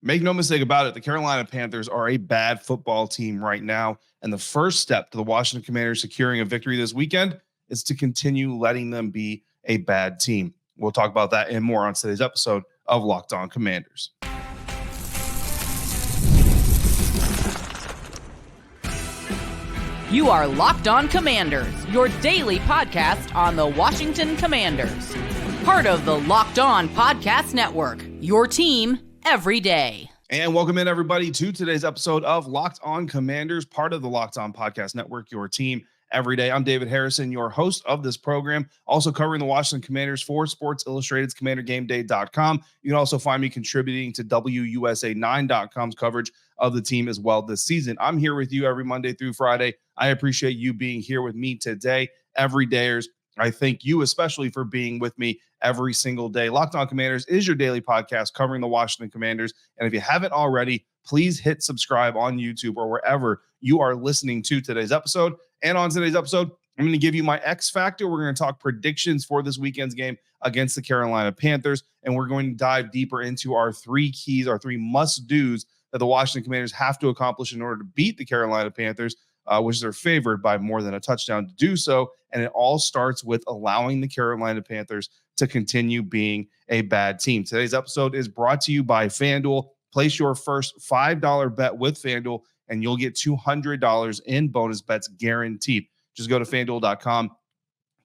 Make no mistake about it, the Carolina Panthers are a bad football team right now, and the first step to the Washington Commanders securing a victory this weekend is to continue letting them be a bad team. We'll talk about that and more on today's episode of Locked On Commanders. You are Locked On Commanders, your daily podcast on the Washington Commanders. Part of the Locked On Podcast Network, your team every day. And welcome in, everybody, to today's episode of Locked On Commanders, part of the Locked On Podcast Network, your team every day. I'm David Harrison, your host of this program, also covering the Washington Commanders for Sports Illustrated's CommanderGameDay.com. You can also find me contributing to WUSA9.com's coverage of the team as well this season. I'm here with you every Monday through Friday. I appreciate you being here with me today, everydayers. I thank you especially for being with me every single day. Locked On Commanders is your daily podcast covering the Washington Commanders. And if you haven't already, please hit subscribe on YouTube or wherever you are listening to today's episode. And on today's episode, I'm going to give you my X Factor. We're going to talk predictions for this weekend's game against the Carolina Panthers. And we're going to dive deeper into our three keys, our three must-dos that the Washington Commanders have to accomplish in order to beat the Carolina Panthers, which they're favored by more than a touchdown to do so. And it all starts with allowing the Carolina Panthers to continue being a bad team. Today's episode is brought to you by FanDuel. Place your first $5 bet with FanDuel, and you'll get $200 in bonus bets guaranteed. Just go to FanDuel.com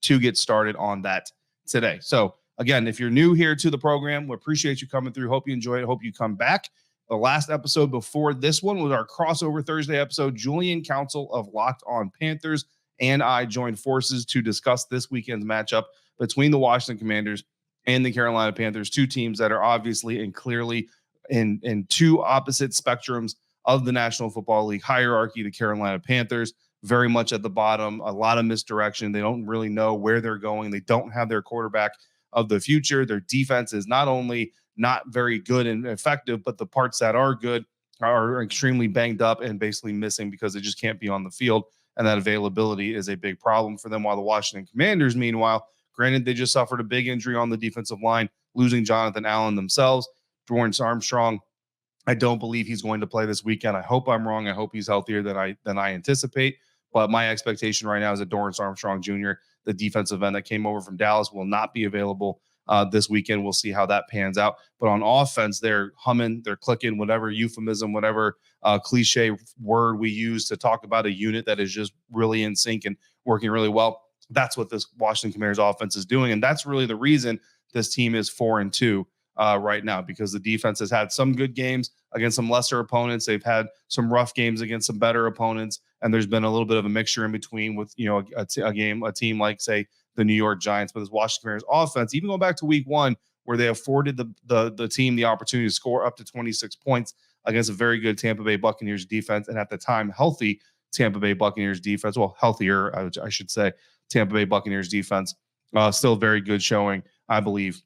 to get started on that today. So, again, if you're new here to the program, we appreciate you coming through. Hope you enjoy it. Hope you come back. The last episode before this one was our crossover Thursday episode. Julian Council of Locked On Panthers and I joined forces to discuss this weekend's matchup between the Washington Commanders and the Carolina Panthers, two teams that are obviously and clearly in two opposite spectrums of the National Football League hierarchy. The Carolina Panthers very much at the bottom, a lot of misdirection. They don't really know where they're going. They don't have their quarterback of the future. Their defense is not only not very good and effective, but the parts that are good are extremely banged up and basically missing because they just can't be on the field. And that availability is a big problem for them. While the Washington Commanders, meanwhile, granted, they just suffered a big injury on the defensive line, losing Jonathan Allen themselves. Dorrance Armstrong, I don't believe he's going to play this weekend. I hope I'm wrong. I hope he's healthier than I anticipate. But my expectation right now is that Dorrance Armstrong Jr., the defensive end that came over from Dallas, will not be available this weekend. We'll see how that pans out. But on offense, they're humming, they're clicking, whatever euphemism, whatever cliche word we use to talk about a unit that is just really in sync and working really well. That's what this Washington Commanders offense is doing. And that's really the reason this team is 4-2 right now, because the defense has had some good games against some lesser opponents. They've had some rough games against some better opponents. And there's been a little bit of a mixture in between with, a team like, say, the New York Giants. But this Washington Commanders offense, even going back to week one, where they afforded the team the opportunity to score up to 26 points against a very good Tampa Bay Buccaneers defense, and at the time, healthy Tampa Bay Buccaneers defense. Well, healthier, I should say, Tampa Bay Buccaneers defense. Still very good showing, I believe,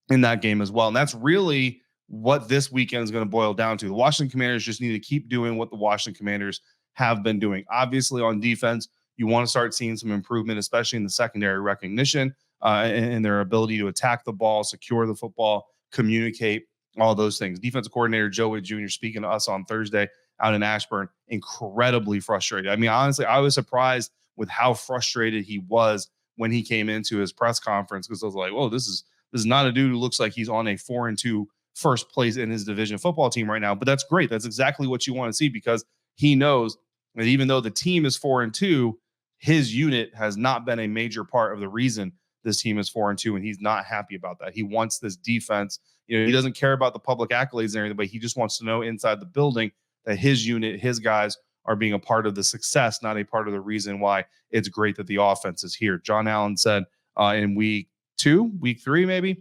in that game as well. And that's really what this weekend is going to boil down to. The Washington Commanders just need to keep doing what the Washington Commanders have been doing. Obviously, on defense, you want to start seeing some improvement, especially in the secondary recognition and their ability to attack the ball, secure the football, communicate, all those things. Defensive coordinator Joe Witt Jr. speaking to us on Thursday out in Ashburn, incredibly frustrated. I mean, honestly, I was surprised with how frustrated he was when he came into his press conference, because I was like, whoa, this is not a dude who looks like he's on a 4-2 first place in his division football team right now. But that's great. That's exactly what you want to see, because he knows that even though the team is 4-2, his unit has not been a major part of the reason this team is 4-2, and he's not happy about that. He wants this defense. He doesn't care about the public accolades and everything, but he just wants to know inside the building that his unit, his guys are being a part of the success, not a part of the reason why it's great that the offense is here. John Allen said in week 3, maybe,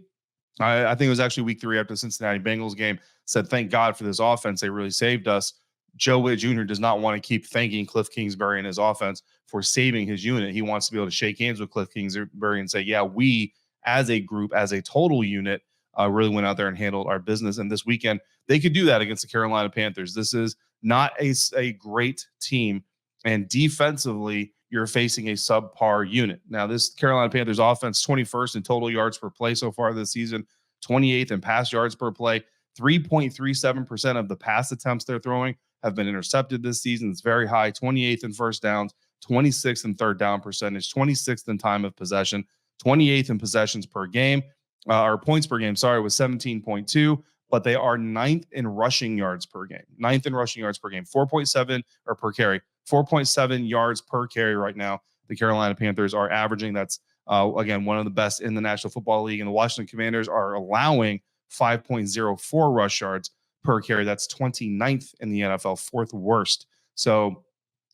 I think it was actually week 3 after the Cincinnati Bengals game, said, thank God for this offense. They really saved us. Joe Witt Jr. does not want to keep thanking Cliff Kingsbury and his offense for saving his unit. He wants to be able to shake hands with Cliff Kingsbury and say, yeah, we as a group, as a total unit, really went out there and handled our business. And this weekend, they could do that against the Carolina Panthers. This is not a great team. And defensively, you're facing a subpar unit. Now, this Carolina Panthers offense, 21st in total yards per play so far this season, 28th in pass yards per play. 3.37% of the pass attempts they're throwing have been intercepted this season. It's very high. 28th in first downs, 26th in third down percentage, 26th in time of possession, 28th in possessions per game, or points per game, sorry, was 17.2. But they are 9th in rushing yards per game. 9th in rushing yards per game, 4.7 or per carry, 4.7 yards per carry right now. The Carolina Panthers are averaging. That's, again, one of the best in the National Football League. And the Washington Commanders are allowing 5.04 rush yards per carry. That's 29th in the NFL, fourth worst. So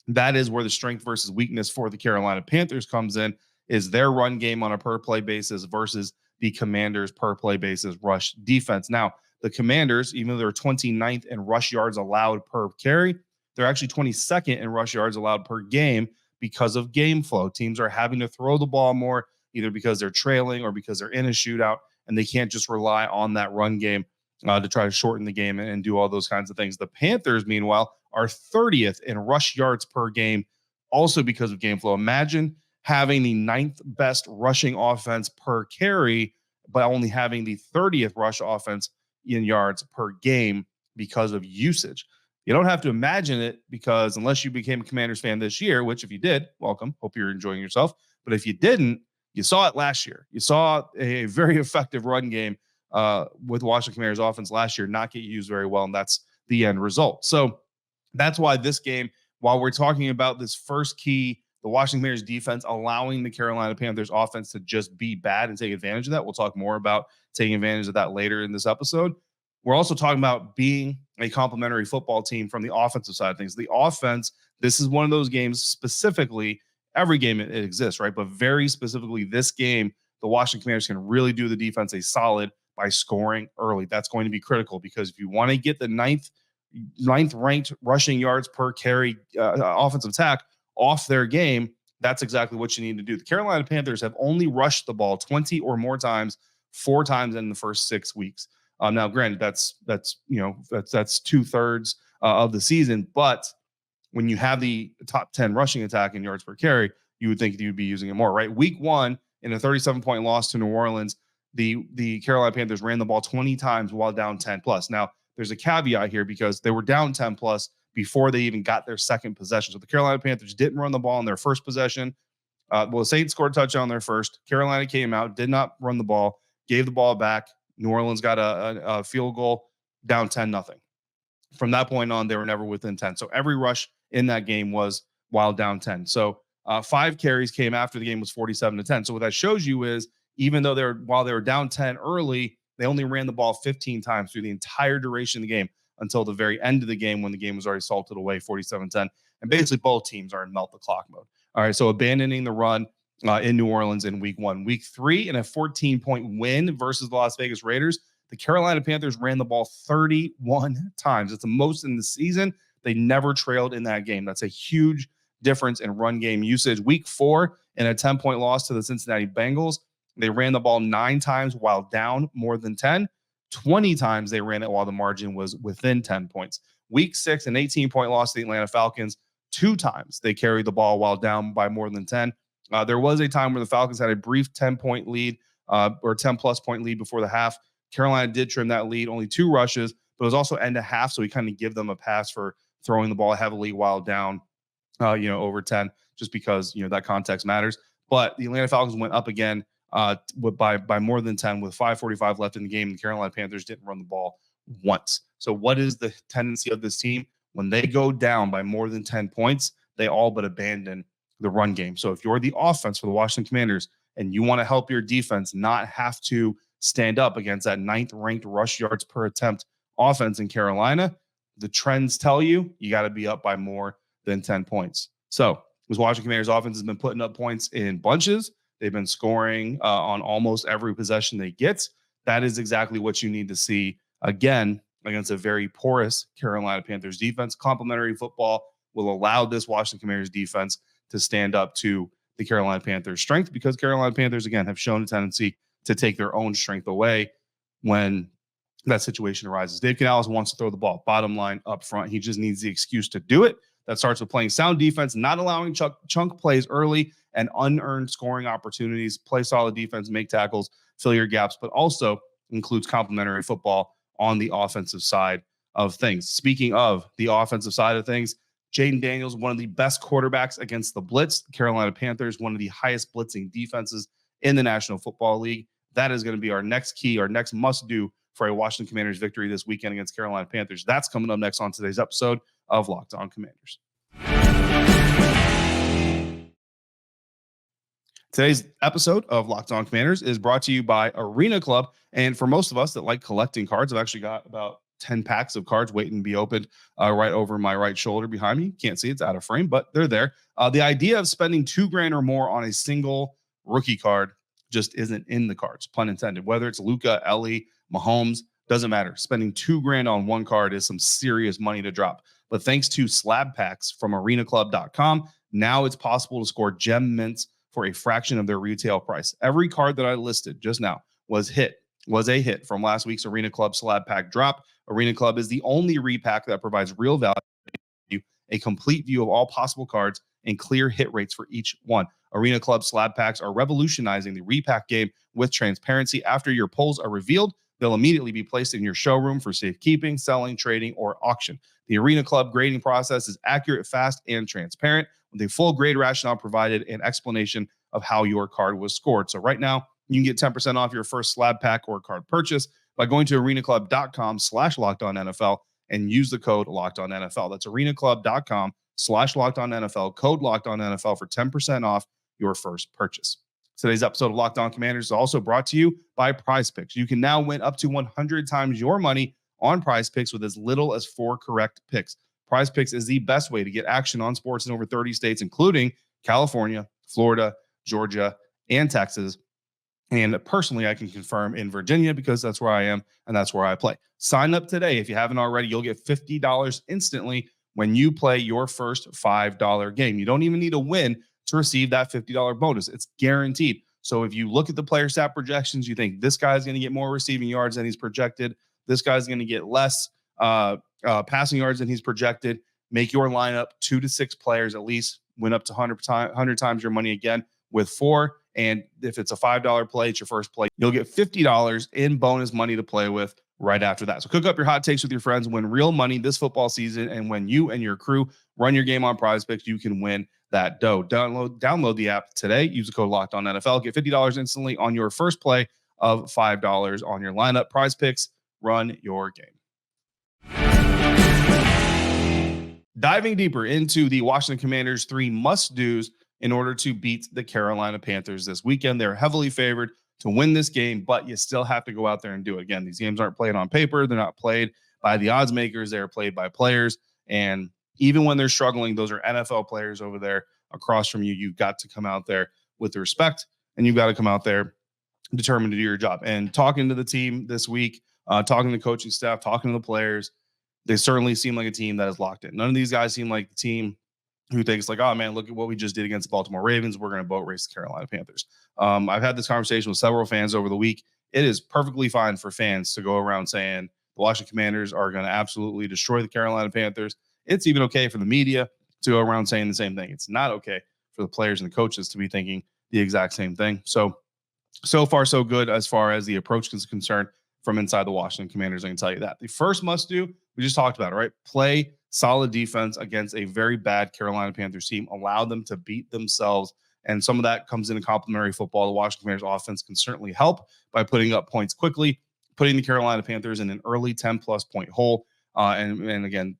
that is where the strength versus weakness for the Carolina Panthers comes in, is their run game on a per play basis versus the Commanders per play basis rush defense. Now, the Commanders, even though they're 29th in rush yards allowed per carry, they're actually 22nd in rush yards allowed per game because of game flow. Teams are having to throw the ball more, either because they're trailing or because they're in a shootout, and they can't just rely on that run game to try to shorten the game and do all those kinds of things. The Panthers, meanwhile, are 30th in rush yards per game, also because of game flow. Imagine having the 9th best rushing offense per carry, but only having the 30th rush offense in yards per game because of usage. You don't have to imagine it, because unless you became a Commanders fan this year, which if you did, welcome, hope you're enjoying yourself. But if you didn't, you saw it last year. You saw a very effective run game with Washington Commanders offense last year not get used very well, and that's the end result. So that's why this game, while we're talking about this first key, the Washington Commanders defense allowing the Carolina Panthers offense to just be bad and take advantage of that. We'll talk more about taking advantage of that later in this episode. We're also talking about being a complementary football team from the offensive side of things. The offense, this is one of those games specifically, every game it exists, right? But very specifically this game, the Washington Commanders can really do the defense a solid by scoring early. That's going to be critical, because if you want to get the ninth ranked rushing yards per carry offensive attack off their game, that's exactly what you need to do. The Carolina Panthers have only rushed the ball 20 or more times, 4 times in the first 6 weeks. Now, granted, that's 2/3 of the season, but when you have the top 10 rushing attack in yards per carry, you would think you'd be using it more, right? Week 1, in a 37-point loss to New Orleans, the Carolina Panthers ran the ball 20 times while down 10 plus. Now, there's a caveat here, because they were down 10 plus before they even got their second possession. So the Carolina Panthers didn't run the ball in their first possession. The Saints scored a touchdown on their first. Carolina came out, did not run the ball, gave the ball back. New Orleans got a field goal, down 10-0. From that point on, they were never within 10. So every rush in that game was while down 10. So 5 carries came after the game was 47-10. So what that shows you is, even though while they were down 10 early, they only ran the ball 15 times through the entire duration of the game until the very end of the game, when the game was already salted away 47-10. And basically both teams are in melt the clock mode. All right, so abandoning the run in New Orleans in week 1. Week 3, in a 14-point win versus the Las Vegas Raiders, the Carolina Panthers ran the ball 31 times. It's the most in the season. They never trailed in that game. That's a huge difference in run game usage. Week 4, in a 10-point loss to the Cincinnati Bengals, they ran the ball 9 times while down more than 10. 20 times they ran it while the margin was within 10 points. Week 6, an 18-point loss to the Atlanta Falcons. 2 times they carried the ball while down by more than 10. There was a time where the Falcons had a brief 10-point lead or 10-plus point lead before the half. Carolina did trim that lead, only 2 rushes, but it was also end of half, so we kind of give them a pass for throwing the ball heavily while down, over 10, just because, that context matters. But the Atlanta Falcons went up again by more than 10 with 5:45 left in the game. The Carolina Panthers didn't run the ball once. So what is the tendency of this team? When they go down by more than 10 points, they all but abandon the run game. So if you're the offense for the Washington Commanders and you want to help your defense not have to stand up against that 9th ranked rush yards per attempt offense in Carolina, the trends tell you got to be up by more than 10 points. So this Washington Commanders offense has been putting up points in bunches. They've been scoring on almost every possession they get. That is exactly what you need to see again against a very porous Carolina Panthers defense. Complementary football will allow this Washington Commanders defense to stand up to the Carolina Panthers' strength, because Carolina Panthers, again, have shown a tendency to take their own strength away when that situation arises. Dave Canales wants to throw the ball. Bottom line, up front, he just needs the excuse to do it. That starts with playing sound defense, not allowing chunk plays early and unearned scoring opportunities. Play solid defense, make tackles, fill your gaps, but also includes complementary football on the offensive side of things. Speaking of the offensive side of things, Jayden Daniels, one of the best quarterbacks against the blitz. Carolina Panthers, one of the highest blitzing defenses in the National Football League. That is going to be our next key, our next must-do for a Washington Commanders victory this weekend against Carolina Panthers. That's coming up next on today's episode of Locked On Commanders. Today's episode of Locked On Commanders is brought to you by Arena Club. And for most of us that like collecting cards, I've actually got about 10 packs of cards waiting to be opened right over my right shoulder behind me. Can't see, it's out of frame, but they're there. The idea of spending $2,000 or more on a single rookie card just isn't in the cards, pun intended. Whether it's Luka, Ellie, Mahomes, doesn't matter. Spending $2,000 on one card is some serious money to drop. But thanks to slab packs from arenaclub.com, now it's possible to score gem mints for a fraction of their retail price. Every card that I listed just now was a hit from last week's Arena Club slab pack drop. Arena Club is the only repack that provides real value, a complete view of all possible cards, and clear hit rates for each one. Arena Club slab packs are revolutionizing the repack game with transparency. After your pulls are revealed, they'll immediately be placed in your showroom for safekeeping, selling, trading, or auction. The Arena Club grading process is accurate, fast, and transparent, with a full grade rationale provided and explanation of how your card was scored. So right now, you can get 10% off your first slab pack or card purchase by going to arenaclub.com/LockedOnNFL and use the code LockedOnNFL. That's arenaclub.com/LockedOnNFL, code LockedOnNFL for 10% off your first purchase. Today's episode of Locked On Commanders is also brought to you by Prize Picks. You can now win up to 100 times your money on Prize Picks with as little as 4 correct picks. Prize Picks is the best way to get action on sports in over 30 states, including California, Florida, Georgia, and Texas. And personally, I can confirm in Virginia because that's where I am and that's where I play. Sign up today. If you haven't already, you'll get $50 instantly when you play your first $5 game. You don't even need a win to receive that $50 bonus. It's guaranteed. So if you look at the player stat projections, you think this guy's going to get more receiving yards than he's projected. This guy's going to get less passing yards than he's projected. Make your lineup 2 to 6 players at least. Win up to 100 times your money again with 4. And if it's a $5 play, it's your first play, you'll get $50 in bonus money to play with right after that. So cook up your hot takes with your friends, win real money this football season. And when you and your crew run your game on Prize Picks, you can win that dough. Download the app today. Use the code LockedOnNFL. Get $50 instantly on your first play of $5 on your lineup. Prize Picks, run your game. Diving deeper into the Washington Commanders' 3 must-dos in order to beat the Carolina Panthers this weekend. They're heavily favored to win this game, but you still have to go out there and do it. Again, these games aren't played on paper. They're not played by the odds makers. They're played by players. And even when they're struggling, those are NFL players over there across from you. You've got to come out there with respect, and you've got to come out there determined to do your job. And talking to the team this week, talking to the coaching staff, talking to the players, they certainly seem like a team that is locked in. None of these guys seem like the team who thinks like, oh man, look at what we just did against the Baltimore Ravens. We're going to boat race the Carolina Panthers. I've had this conversation with several fans over the week. It is perfectly fine for fans to go around saying the Washington Commanders are going to absolutely destroy the Carolina Panthers. It's even okay for the media to go around saying the same thing. It's not okay for the players and the coaches to be thinking the exact same thing. So far, so good as far as the approach is concerned from inside the Washington Commanders. I can tell you that. The first must do, we just talked about it, right? Play solid defense against a very bad Carolina Panthers team. Allow them to beat themselves. And some of that comes into complementary football. The Washington Commanders offense can certainly help by putting up points quickly, putting the Carolina Panthers in an early 10-plus point hole. And again,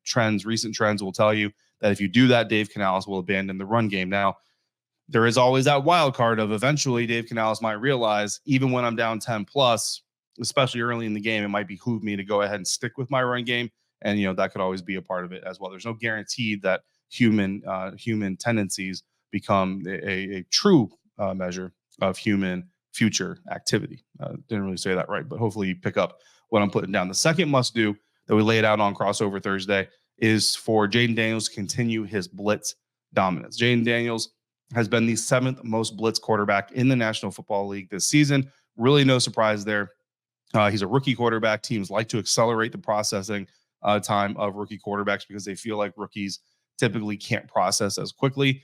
recent trends will tell you that if you do that, Dave Canales will abandon the run game. Now, there is always that wild card of eventually Dave Canales might realize, even when I'm down 10-plus, especially early in the game, it might behoove me to go ahead and stick with my run game. And, that could always be a part of it as well. There's no guarantee that human tendencies become a true measure of human future activity. Didn't really say that right, but hopefully you pick up what I'm putting down. The second must do that we laid out on Crossover Thursday is for Jayden Daniels to continue his blitz dominance. Jayden Daniels has been the 7th most blitz quarterback in the National Football League this season. Really no surprise there. He's a rookie quarterback. Teams like to accelerate the processing time of rookie quarterbacks because they feel like rookies typically can't process as quickly.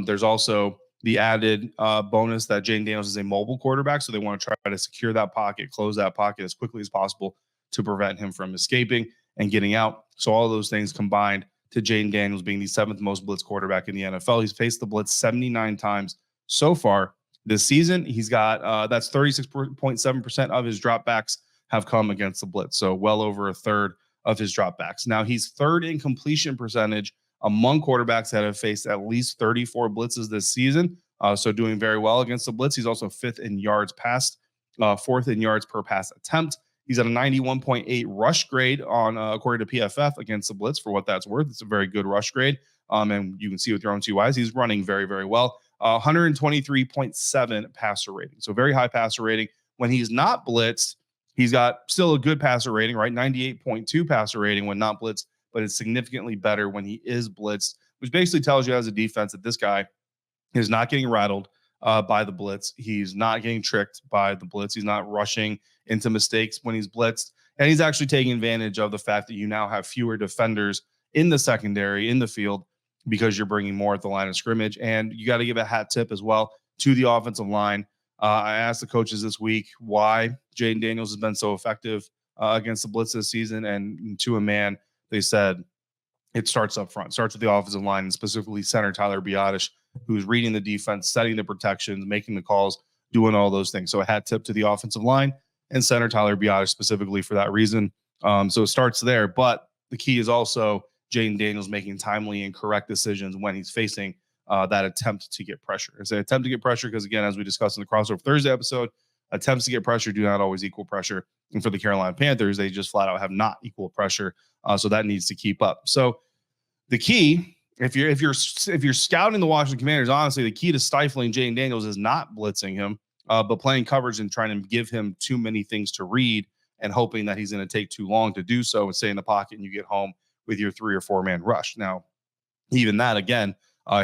There's also the added bonus that Jayden Daniels is a mobile quarterback, so they want to try to secure that pocket, close that pocket as quickly as possible to prevent him from escaping and getting out. So all of those things combined to Jayden Daniels being the 7th most blitz quarterback in the NFL. He's faced the blitz 79 times so far this season. He's got that's 36.7% of his dropbacks have come against the blitz. So well over a third of his dropbacks. Now he's third in completion percentage among quarterbacks that have faced at least 34 blitzes this season. So doing very well against the blitz. He's also 5th in yards passed, 4th in yards per pass attempt. He's at a 91.8 rush grade on according to PFF against the blitz. For what that's worth, it's a very good rush grade. And you can see with your own two eyes, he's running very, very well. 123.7 passer rating. So very high passer rating. When he's not blitzed, he's got still a good passer rating, right? 98.2 passer rating when not blitzed, but it's significantly better when he is blitzed, which basically tells you as a defense that this guy is not getting rattled by the blitz. He's not getting tricked by the blitz. He's not rushing into mistakes when he's blitzed. And he's actually taking advantage of the fact that you now have fewer defenders in the secondary, in the field, because you're bringing more at the line of scrimmage. And you got to give a hat tip as well to the offensive line. I asked the coaches this week why Jayden Daniels has been so effective against the blitz this season. And to a man, they said it starts up front, starts with the offensive line, and specifically center Tyler Biadasz, who's reading the defense, setting the protections, making the calls, doing all those things. So a hat tip to the offensive line and center Tyler Biadasz specifically for that reason. So it starts there. But the key is also Jayden Daniels making timely and correct decisions when he's facing that attempt to get pressure. I say attempt to get pressure because, again, as we discussed in the Crossover Thursday episode, attempts to get pressure do not always equal pressure. And for the Carolina Panthers, they just flat out have not equal pressure. So that needs to keep up. So the key, if you're scouting the Washington Commanders, honestly, the key to stifling Jayden Daniels is not blitzing him, but playing coverage and trying to give him too many things to read and hoping that he's going to take too long to do so and stay in the pocket and you get home with your 3 or 4 man rush. Now, even that, again,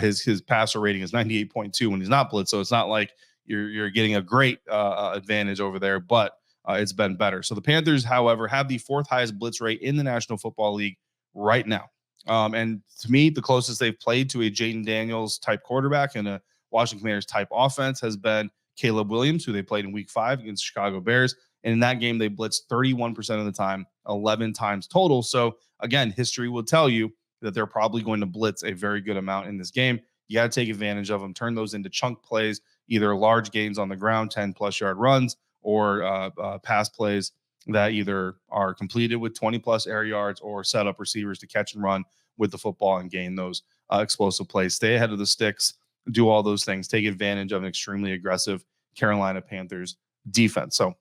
his passer rating is 98.2 when he's not blitzed. So it's not like you're getting a great advantage over there, but it's been better. So the Panthers, however, have the 4th highest blitz rate in the National Football League right now. And to me, the closest they've played to a Jayden Daniels type quarterback and a Washington Commanders type offense has been Caleb Williams, who they played in week 5 against the Chicago Bears. And in that game, they blitzed 31% of the time, 11 times total. So again, history will tell you that they're probably going to blitz a very good amount in this game. You got to take advantage of them, turn those into chunk plays, either large gains on the ground, 10+ yard runs, or pass plays that either are completed with 20+ air yards or set up receivers to catch and run with the football and gain those explosive plays. Stay ahead of the sticks, do all those things, take advantage of an extremely aggressive Carolina Panthers defense. So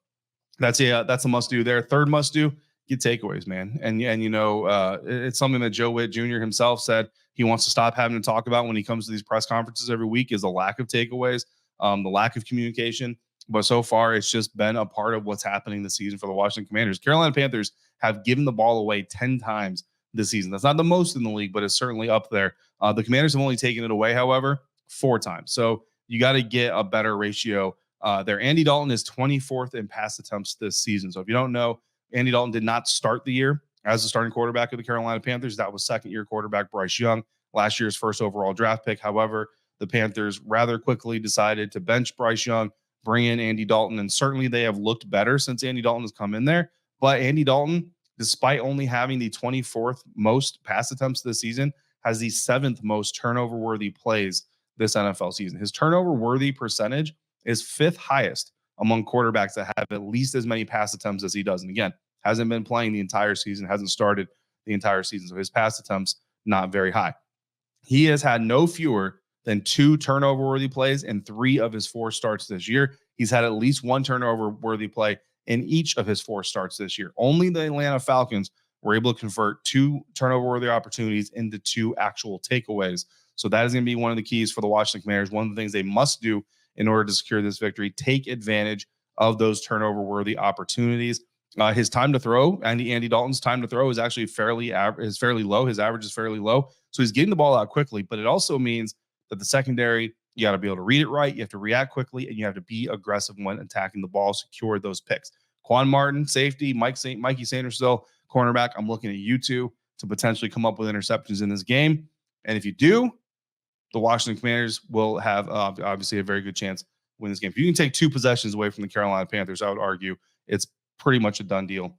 that's a must do there. Third must do, get takeaways, man. And it's something that Joe Witt Jr. himself said he wants to stop having to talk about when he comes to these press conferences every week is the lack of takeaways, the lack of communication. But so far, it's just been a part of what's happening this season for the Washington Commanders. Carolina Panthers have given the ball away 10 times this season. That's not the most in the league, but it's certainly up there. The Commanders have only taken it away, however, 4 times. So you got to get a better ratio there. Andy Dalton is 24th in pass attempts this season. So if you don't know, Andy Dalton did not start the year as the starting quarterback of the Carolina Panthers. That was second-year quarterback Bryce Young, last year's first overall draft pick. However, the Panthers rather quickly decided to bench Bryce Young, bring in Andy Dalton, and certainly they have looked better since Andy Dalton has come in there. But Andy Dalton, despite only having the 24th most pass attempts this season, has the 7th most turnover-worthy plays this NFL season. His turnover-worthy percentage is 5th highest among quarterbacks that have at least as many pass attempts as he does. And again, hasn't been playing the entire season, hasn't started the entire season. So his pass attempts, not very high. He has had no fewer than 2 turnover-worthy plays in 3 of his 4 starts this year. He's had at least 1 turnover-worthy play in each of his 4 starts this year. Only the Atlanta Falcons were able to convert 2 turnover-worthy opportunities into 2 actual takeaways. So that is going to be one of the keys for the Washington Commanders. One of the things they must do in order to secure this victory, take advantage of those turnover-worthy opportunities. His time to throw, Andy Dalton's time to throw is actually fairly low. His average is fairly low. So he's getting the ball out quickly, but it also means that the secondary, you got to be able to read it right. You have to react quickly, and you have to be aggressive when attacking the ball, secure those picks. Quan Martin, safety, Mikey Sandersville, cornerback. I'm looking at you two to potentially come up with interceptions in this game. And if you do, the Washington Commanders will have obviously a very good chance to win this game. If you can take 2 possessions away from the Carolina Panthers, I would argue it's pretty much a done deal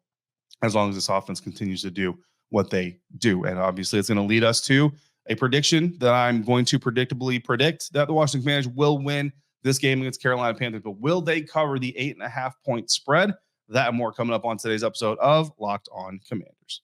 as long as this offense continues to do what they do. And obviously, it's going to lead us to a prediction that I'm going to predictably predict that the Washington Commanders will win this game against Carolina Panthers. But will they cover the 8.5-point spread? That and more coming up on today's episode of Locked On Commanders.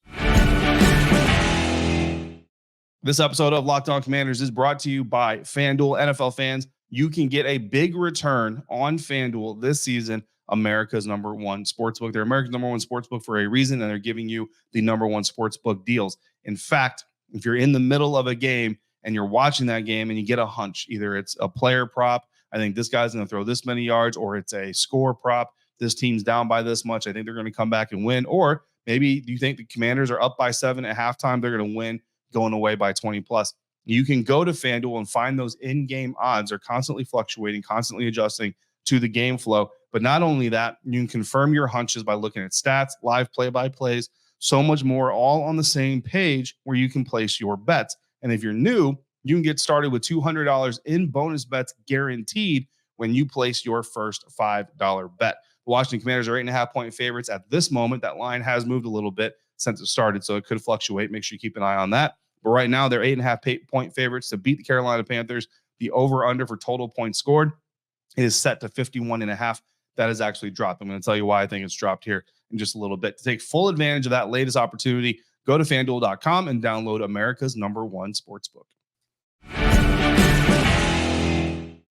This episode of Locked On Commanders is brought to you by FanDuel. NFL fans, you can get a big return on FanDuel this season, America's number one sportsbook. They're America's number one sportsbook for a reason, and they're giving you the number one sportsbook deals. In fact, if you're in the middle of a game and you're watching that game and you get a hunch, either it's a player prop, I think this guy's going to throw this many yards, or it's a score prop, this team's down by this much, I think they're going to come back and win. Or maybe you think the Commanders are up by 7 at halftime, they're going to win going away by 20 plus. You can go to FanDuel and find those in-game odds. Are constantly fluctuating, constantly adjusting to the game flow. But not only that, you can confirm your hunches by looking at stats, live play-by-plays, so much more, all on the same page where you can place your bets. And if you're new, you can get started with $200 in bonus bets guaranteed when you place your first $5 bet. The Washington Commanders are 8.5-point favorites at this moment. That line has moved a little bit since it started, so it could fluctuate. Make sure you keep an eye on that. But right now, they're 8.5-point favorites to beat the Carolina Panthers. The over-under for total points scored is set to 51.5. That has actually dropped. I'm going to tell you why I think it's dropped here in just a little bit. To take full advantage of that latest opportunity, go to FanDuel.com and download America's number one sportsbook.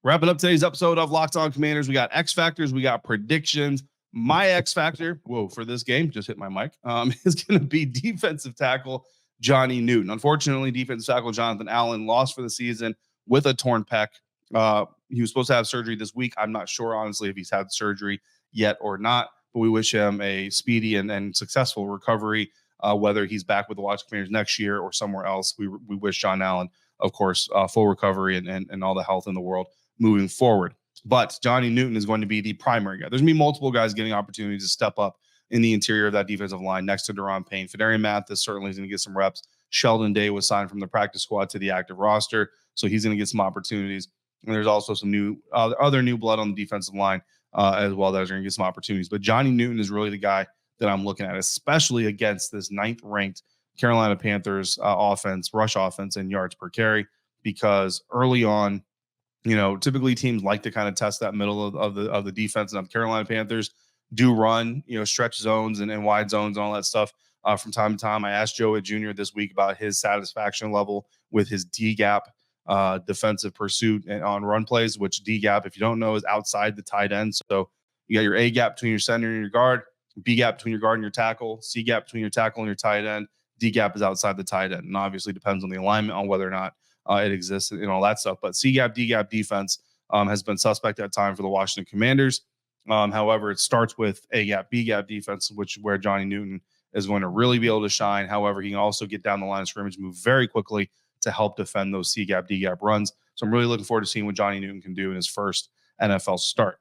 Wrapping up today's episode of Locked On Commanders, we got X Factors, we got predictions. My X Factor, for this game, just hit my mic, is going to be defensive tackle Johnny Newton. Unfortunately, defensive tackle Jonathan Allen lost for the season with a torn pec. He was supposed to have surgery this week. I'm not sure, honestly, if he's had surgery yet or not, but we wish him a speedy and successful recovery, whether he's back with the Washington Commanders next year or somewhere else. We wish John Allen, of course, full recovery and all the health in the world moving forward. But Johnny Newton is going to be the primary guy. There's going to be multiple guys getting opportunities to step up in the interior of that defensive line next to Daron Payne. Fedarian Mathis certainly is going to get some reps. Sheldon Day was signed from the practice squad to the active roster, so he's going to get some opportunities. And there's also some other new blood on the defensive line as well that are going to get some opportunities. But Johnny Newton is really the guy that I'm looking at, especially against this 9th-ranked Carolina Panthers rush offense in yards per carry, because early on, typically teams like to kind of test that middle of the defense. And the Carolina Panthers do run, stretch zones and wide zones and all that stuff from time to time. I asked Joe Jr. this week about his satisfaction level with his D-gap defensive pursuit and on run plays, which D-gap, if you don't know, is outside the tight end. So you got your A-gap between your center and your guard, B-gap between your guard and your tackle, C-gap between your tackle and your tight end, D-gap is outside the tight end. And obviously depends on the alignment on whether or not it exists and all that stuff. But C-gap, D-gap defense has been suspect at time for the Washington Commanders. However, it starts with A-gap, B-gap defense, where Johnny Newton is going to really be able to shine. However, he can also get down the line of scrimmage, move very quickly to help defend those C-gap, D-gap runs. So I'm really looking forward to seeing what Johnny Newton can do in his first NFL start.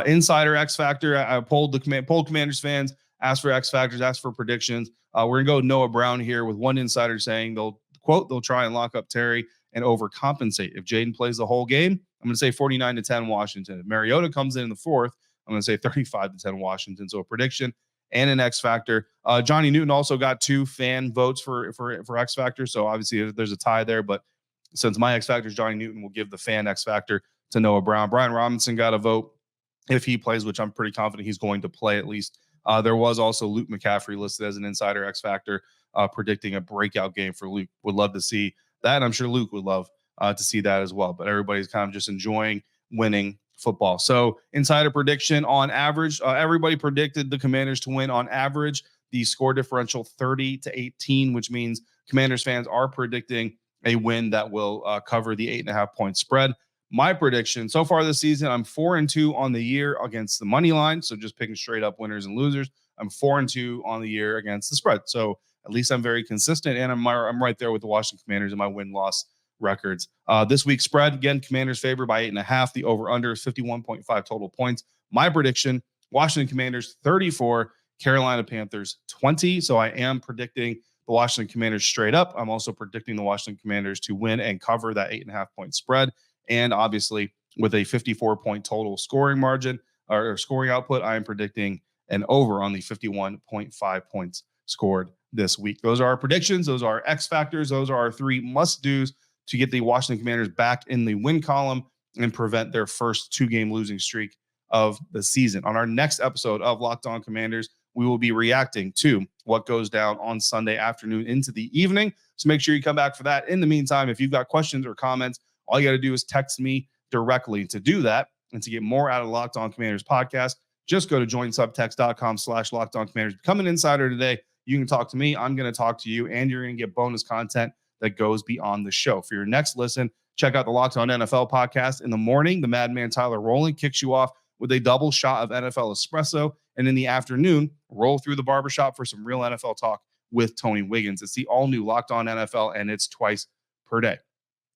Insider X Factor, I polled Commanders fans, asked for X Factors, asked for predictions. We're going to go Noah Brown here with one insider saying they'll try and lock up Terry and overcompensate. If Jayden plays the whole game, I'm going to say 49-10 Washington. If Mariota comes in the fourth, I'm going to say 35-10 Washington. So a prediction and an X Factor. Johnny Newton also got 2 fan votes for X Factor. So obviously there's a tie there, but since my X Factor is Johnny Newton, we'll give the fan X Factor to Noah Brown. Brian Robinson got a vote if he plays, which I'm pretty confident he's going to play at least. There was also Luke McCaffrey listed as an insider X Factor, predicting a breakout game for Luke. Would love to see that. And I'm sure Luke would love to see that as well. But everybody's kind of just enjoying winning football. So insider prediction on average, everybody predicted the Commanders to win on average the score differential 30-18, which means Commanders fans are predicting a win that will cover the 8.5-point spread. My prediction so far this season, I'm 4-2 on the year against the money line. So just picking straight up winners and losers. I'm 4-2 on the year against the spread. So at least I'm very consistent, and I'm right there with the Washington Commanders in my win-loss records. This week's spread, again, Commanders favored by 8.5. The over-under is 51.5 total points. My prediction, Washington Commanders 34, Carolina Panthers 20. So I am predicting the Washington Commanders straight up. I'm also predicting the Washington Commanders to win and cover that 8.5-point spread. And obviously, with a 54-point total scoring margin or scoring output, I am predicting and over on the 51.5 points scored this week. Those are our predictions. Those are X factors. Those are our 3 must-dos to get the Washington Commanders back in the win column and prevent their first 2-game losing streak of the season. On our next episode of Locked On Commanders, we will be reacting to what goes down on Sunday afternoon into the evening. So make sure you come back for that. In the meantime, if you've got questions or comments, all you got to do is text me directly. To do that and to get more out of the Locked On Commanders podcast, just go to joinsubtext.com/LockedOnCommanders. Become an insider today. You can talk to me. I'm going to talk to you, and you're going to get bonus content that goes beyond the show. For your next listen, check out the Locked On NFL podcast. In the morning, the Madman Tyler Rowland kicks you off with a double shot of NFL espresso. And in the afternoon, roll through the barbershop for some real NFL talk with Tony Wiggins. It's the all-new Locked On NFL, and it's twice per day.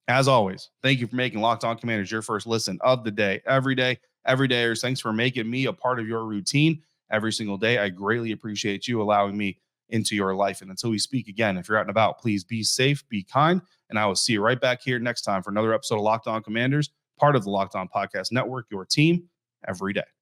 As always, thank you for making Locked On Commanders your first listen of the day, every day. Everydayers, thanks for making me a part of your routine every single day. I greatly appreciate you allowing me into your life. And until we speak again, if you're out and about, please be safe, be kind, and I will see you right back here next time for another episode of Locked On Commanders, part of the Locked On Podcast Network, your team every day.